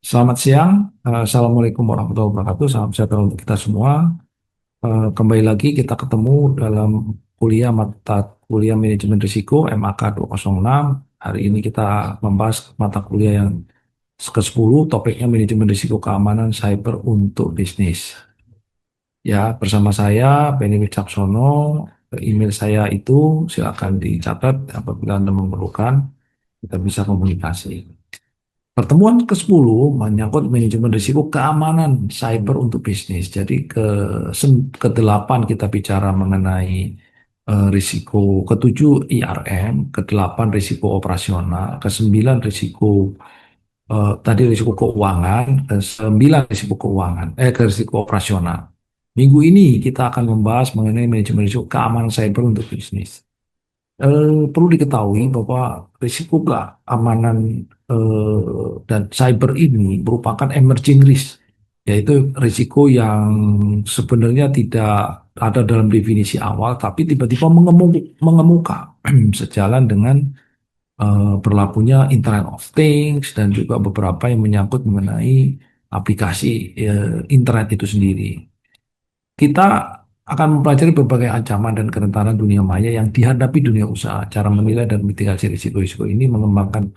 Selamat siang, Assalamualaikum warahmatullahi wabarakatuh. Salam sejahtera untuk kita semua. Kembali lagi kita ketemu dalam mata kuliah manajemen risiko MAK 206. Hari ini kita membahas mata kuliah yang ke-10, topiknya manajemen risiko keamanan cyber untuk bisnis. Ya, bersama saya Benny Wicaksono. Email saya itu silakan dicatat apabila Anda memerlukan, kita bisa komunikasi. Pertemuan ke-10 menyangkut manajemen risiko keamanan cyber untuk bisnis. Jadi ke-8 kita bicara mengenai risiko, ke-7 IRM, ke-8 risiko operasional, ke-9 risiko tadi risiko keuangan, ke-9 risiko keuangan, ke risiko operasional. Minggu ini kita akan membahas mengenai manajemen risiko keamanan cyber untuk bisnis. Perlu diketahui bahwa risiko keamanan dan cyber ini merupakan emerging risk, yaitu risiko yang sebenarnya tidak ada dalam definisi awal, tapi tiba-tiba mengemuka sejalan dengan berlakunya Internet of Things dan juga beberapa yang menyangkut mengenai aplikasi internet itu sendiri. Kita akan mempelajari berbagai ancaman dan kerentanan dunia maya yang dihadapi dunia usaha. Cara menilai dan mitigasi risiko-risiko ini mengembangkan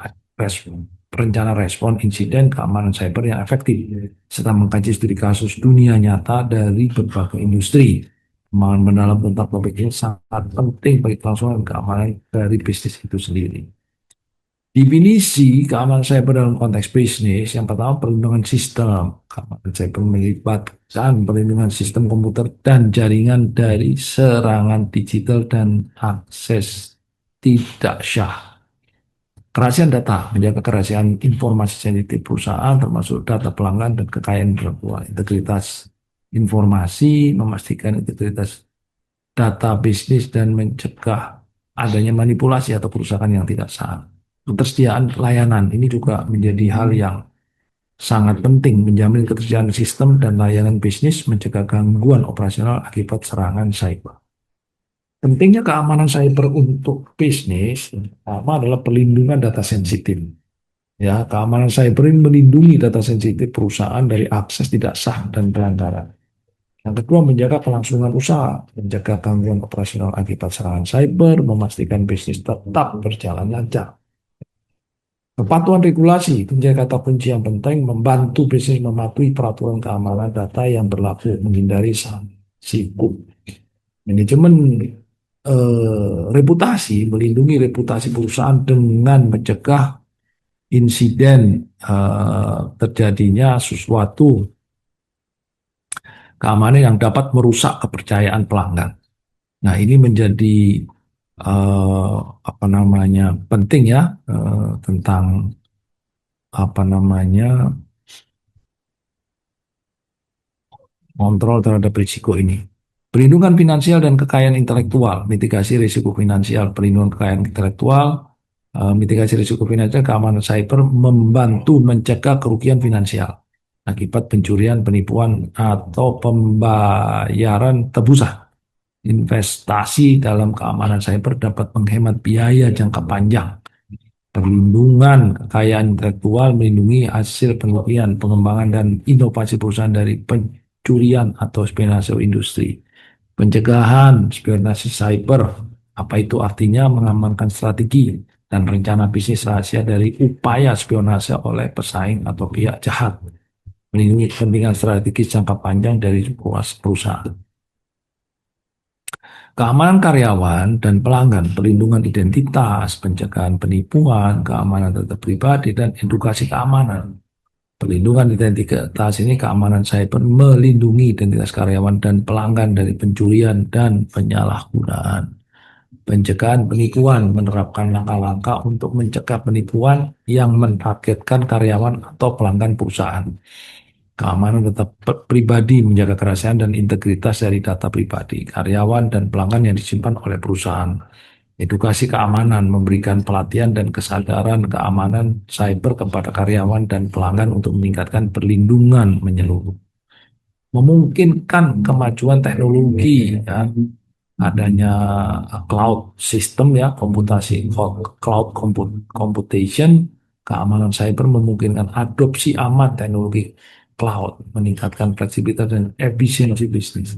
rencana respon insiden keamanan cyber yang efektif, serta mengkaji studi kasus dunia nyata dari berbagai industri. Kembangan mendalam tentang topik ini sangat penting bagi kelangsungan keamanan dari bisnis itu sendiri. Definisi keamanan cyber dalam konteks bisnis, yang pertama perlindungan sistem. Keamanan cyber melibatkan perlindungan sistem komputer dan jaringan dari serangan digital dan akses tidak syah. Kerahasiaan data, menjaga kerahasiaan informasi sensitif perusahaan termasuk data pelanggan dan kekayaan intelektual. Integritas informasi, memastikan integritas data bisnis dan mencegah adanya manipulasi atau perusahaan yang tidak sah. Ketersediaan layanan ini juga menjadi hal yang sangat penting, menjamin ketersediaan sistem dan layanan bisnis, mencegah gangguan operasional akibat serangan cyber. Pentingnya keamanan cyber untuk bisnis, pertama adalah perlindungan data sensitif. Ya, keamanan cyber ini melindungi data sensitif perusahaan dari akses tidak sah dan pelanggaran. Yang kedua, menjaga kelangsungan usaha, menjaga gangguan operasional akibat serangan cyber, memastikan bisnis tetap berjalan lancar. Kepatuhan regulasi itu menjadi kata kunci yang penting, membantu bisnis mematuhi peraturan keamanan data yang berlaku, menghindari sanksi hukum. Manajemen reputasi, melindungi reputasi perusahaan dengan mencegah insiden terjadinya sesuatu keamanan yang dapat merusak kepercayaan pelanggan. Nah, ini menjadi eh, apa namanya penting ya, tentang apa namanya kontrol terhadap risiko ini. Perlindungan finansial dan kekayaan intelektual, mitigasi risiko finansial, perlindungan kekayaan intelektual, mitigasi risiko finansial, keamanan cyber membantu mencegah kerugian finansial akibat pencurian, penipuan, atau pembayaran tebusan. Investasi dalam keamanan cyber dapat menghemat biaya jangka panjang. Perlindungan kekayaan intelektual melindungi hasil penelitian, pengembangan, dan inovasi perusahaan dari pencurian atau spionase industri. Pencegahan spionase cyber, apa itu artinya? Mengamankan strategi dan rencana bisnis rahasia dari upaya spionase oleh pesaing atau pihak jahat. Melindungi kepentingan strategis jangka panjang dari perusahaan. Keamanan karyawan dan pelanggan, perlindungan identitas, pencegahan penipuan, keamanan data pribadi, dan edukasi keamanan. Perlindungan identitas ini keamanan cyber melindungi identitas karyawan dan pelanggan dari pencurian dan penyalahgunaan. Pencegahan penipuan menerapkan langkah-langkah untuk mencegah penipuan yang mentargetkan karyawan atau pelanggan perusahaan. Keamanan data pribadi, menjaga kerahasiaan dan integritas dari data pribadi karyawan dan pelanggan yang disimpan oleh perusahaan. Edukasi keamanan, memberikan pelatihan dan kesadaran keamanan cyber kepada karyawan dan pelanggan untuk meningkatkan perlindungan menyeluruh. Memungkinkan kemajuan teknologi, ya, adanya cloud system, ya, komputasi, cloud computation, keamanan cyber memungkinkan adopsi aman teknologi cloud, meningkatkan fleksibilitas dan efisiensi bisnis.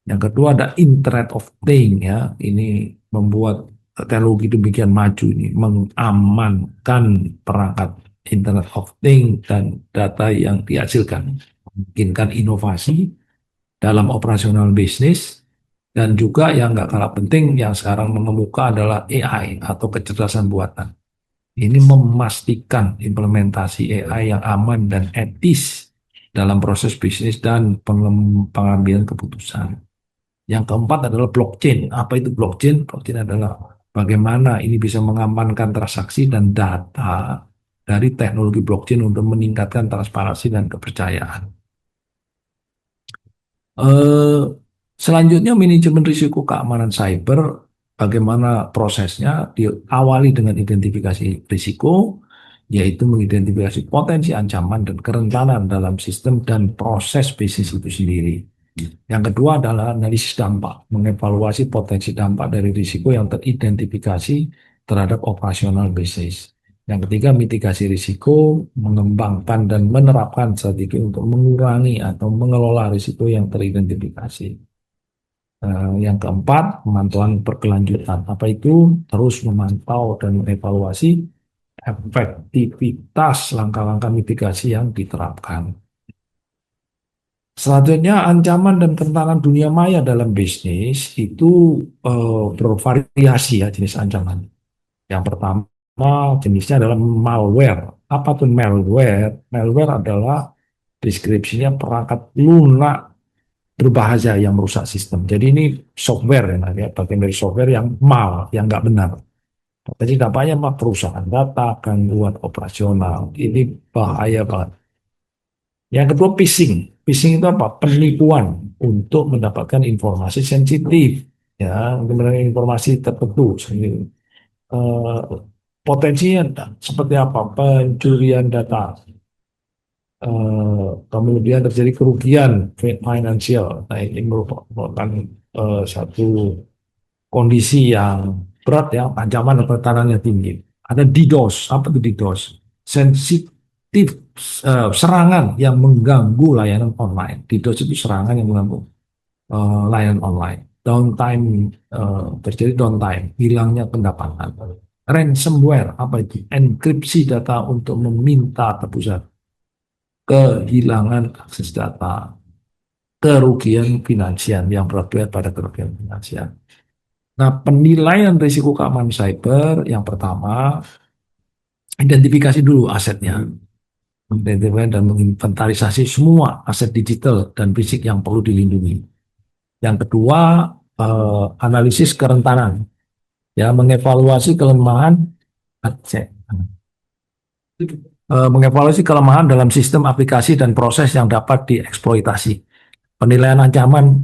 Yang kedua ada Internet of Things ya. Ini membuat teknologi demikian maju ini mengamankan perangkat Internet of Things dan data yang dihasilkan, memungkinkan inovasi dalam operasional bisnis dan juga yang nggak kalah penting yang sekarang mengemuka adalah AI atau kecerdasan buatan. Ini memastikan implementasi AI yang aman dan etis dalam proses bisnis dan pengambilan keputusan. Yang keempat adalah blockchain. Apa itu blockchain? Blockchain adalah bagaimana ini bisa mengamankan transaksi dan data dari teknologi blockchain untuk meningkatkan transparansi dan kepercayaan. Eh, Selanjutnya manajemen risiko keamanan cyber, bagaimana prosesnya diawali dengan identifikasi risiko, yaitu mengidentifikasi potensi ancaman dan kerentanan dalam sistem dan proses bisnis itu sendiri. Yang kedua adalah analisis dampak, mengevaluasi potensi dampak dari risiko yang teridentifikasi terhadap operasional bisnis. Yang ketiga, mitigasi risiko, mengembangkan dan menerapkan strategi untuk mengurangi atau mengelola risiko yang teridentifikasi. Yang keempat, pemantauan berkelanjutan. Apa itu? Terus memantau dan mengevaluasi efektivitas langkah-langkah mitigasi yang diterapkan. Selanjutnya, ancaman dan tantangan dunia maya dalam bisnis itu bervariasi ya jenis ancaman. Yang pertama jenisnya adalah malware. Apa tuh malware? Malware adalah deskripsinya perangkat lunak berbahaya yang merusak sistem. Jadi ini software ya, bagian dari software yang yang nggak benar. Jadi dampaknya perusahaan data, gangguan operasional. Ini bahaya banget. Yang kedua phishing. Phishing itu apa? Penipuan untuk mendapatkan informasi sensitif, ya, untuk mendapatkan informasi tertentu. Eh, Potensinya seperti apa? Pencurian data, kemudian terjadi kerugian finansial. Nah, ini merupakan satu kondisi yang berat ya, ancaman dan tekanannya tinggi. Ada DDoS, apa itu DDoS? Sensitif, serangan yang mengganggu layanan online. DDoS itu serangan yang mengganggu layanan online. Downtime, terjadi downtime, hilangnya pendapatan. Ransomware, apa itu? Enkripsi data untuk meminta tebusan, kehilangan akses data, kerugian finansial yang berakibat pada kerugian finansial. Nah, penilaian risiko keamanan cyber yang pertama, identifikasi dulu asetnya, identifikasi dan menginventarisasi semua aset digital dan fisik yang perlu dilindungi. Yang kedua, analisis kerentanan, ya, mengevaluasi kelemahan, mengevaluasi kelemahan dalam sistem aplikasi dan proses yang dapat dieksploitasi. Penilaian ancaman,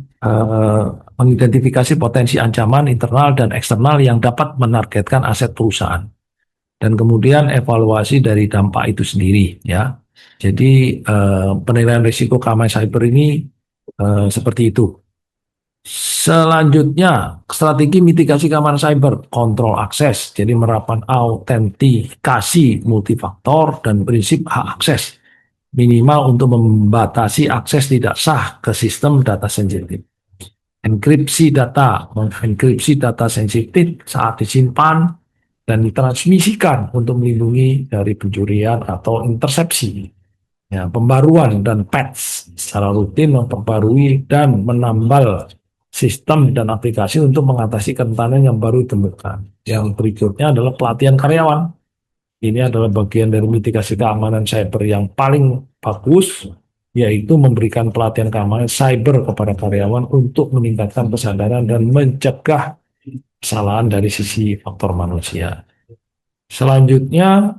mengidentifikasi potensi ancaman internal dan eksternal yang dapat menargetkan aset perusahaan. Dan kemudian evaluasi dari dampak itu sendiri, ya. Jadi penilaian risiko keamanan cyber ini seperti itu. Selanjutnya, strategi mitigasi keamanan cyber, kontrol akses, jadi menerapkan autentikasi multifaktor dan prinsip hak akses minimal untuk membatasi akses tidak sah ke sistem data sensitif. Enkripsi data, mengenkripsi data sensitif saat disimpan dan ditransmisikan untuk melindungi dari pencurian atau intersepsi. Ya, pembaruan dan patch secara rutin memperbarui dan menambal sistem dan aplikasi untuk mengatasi kerentanan yang baru ditemukan. Yang berikutnya adalah pelatihan karyawan. Ini adalah bagian dari mitigasi keamanan cyber yang paling bagus, yaitu memberikan pelatihan keamanan cyber kepada karyawan untuk meningkatkan kesadaran dan mencegah kesalahan dari sisi faktor manusia. Selanjutnya,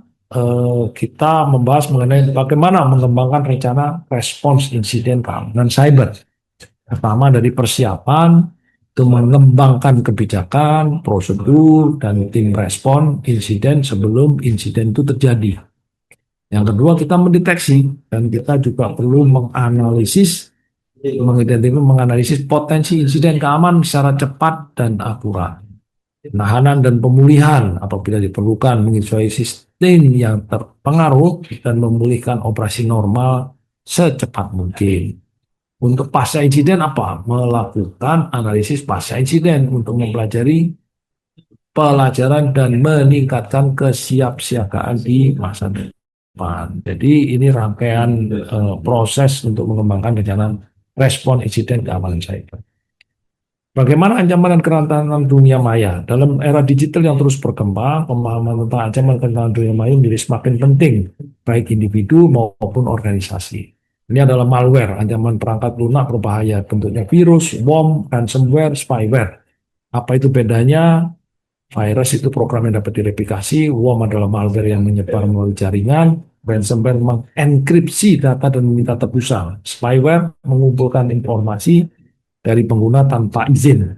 kita membahas mengenai bagaimana mengembangkan rencana respons insiden keamanan cyber. Pertama dari persiapan, itu mengembangkan kebijakan, prosedur, dan tim respon insiden sebelum insiden itu terjadi. Yang kedua, kita mendeteksi dan kita juga perlu menganalisis, menganalisis potensi insiden keamanan secara cepat dan akurat. Penahanan dan pemulihan apabila diperlukan, menyesuaikan sistem yang terpengaruh dan memulihkan operasi normal secepat mungkin. Untuk pasca insiden apa? Melakukan analisis pasca insiden untuk mempelajari pelajaran dan meningkatkan kesiapsiagaan di masa depan. Jadi ini rangkaian proses untuk mengembangkan rencana respon insiden keamanan cyber. Bagaimana ancaman dan kerentanan dunia maya? Dalam era digital yang terus berkembang, pemahaman tentang ancaman dan kerentanan dunia maya menjadi semakin penting, baik individu maupun organisasi. Ini adalah malware, ancaman perangkat lunak berbahaya, bentuknya virus, worm, ransomware, spyware. Apa itu bedanya? Virus itu program yang dapat direplikasi, worm adalah malware yang menyebar melalui jaringan, ransomware mengenkripsi data dan meminta tebusan. Spyware mengumpulkan informasi dari pengguna tanpa izin.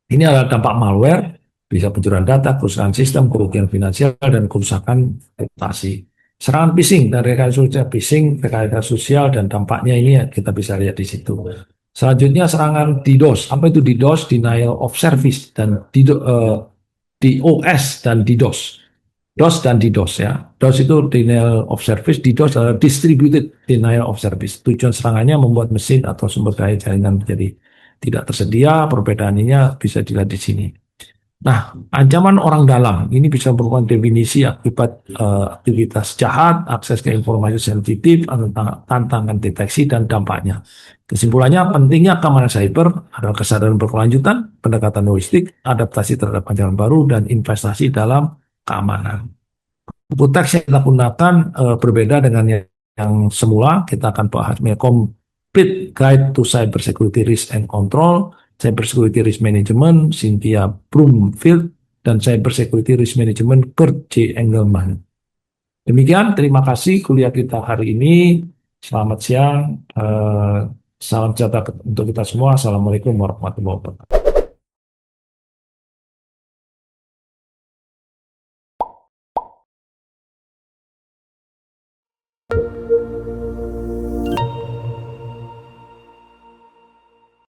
Ini adalah dampak malware, bisa pencurian data, kerusakan sistem, kerugian finansial, dan kerusakan reputasi. Serangan phishing dan rekayasa phishing, rekayasa sosial, dan dampaknya ini kita bisa lihat di situ. Selanjutnya serangan DDoS. Apa itu DDoS? Denial of service dan DOS dan DDoS. DOS dan DDoS ya. DOS itu denial of service, DDoS adalah distributed denial of service. Tujuan serangannya membuat mesin atau sumber daya jaringan menjadi tidak tersedia. Perbedaannya bisa dilihat di sini. Nah, ancaman orang dalam ini bisa merupakan definisi akibat aktivitas jahat, akses ke informasi sensitif, tantangan deteksi dan dampaknya. Kesimpulannya, pentingnya keamanan cyber adalah kesadaran berkelanjutan, pendekatan holistik, adaptasi terhadap ancaman baru, dan investasi dalam keamanan. Buku teks yang kita gunakan berbeda dengan yang semula. Kita akan bahas Complete Guide to Cyber Security Risk and Control, Cyber Security Risk Management, Cynthia Broomfield, dan Cyber Security Risk Management, Kurt J. Engelman. Demikian, terima kasih kuliah kita hari ini. Selamat siang. Salam sejahtera untuk kita semua. Assalamualaikum warahmatullahi wabarakatuh.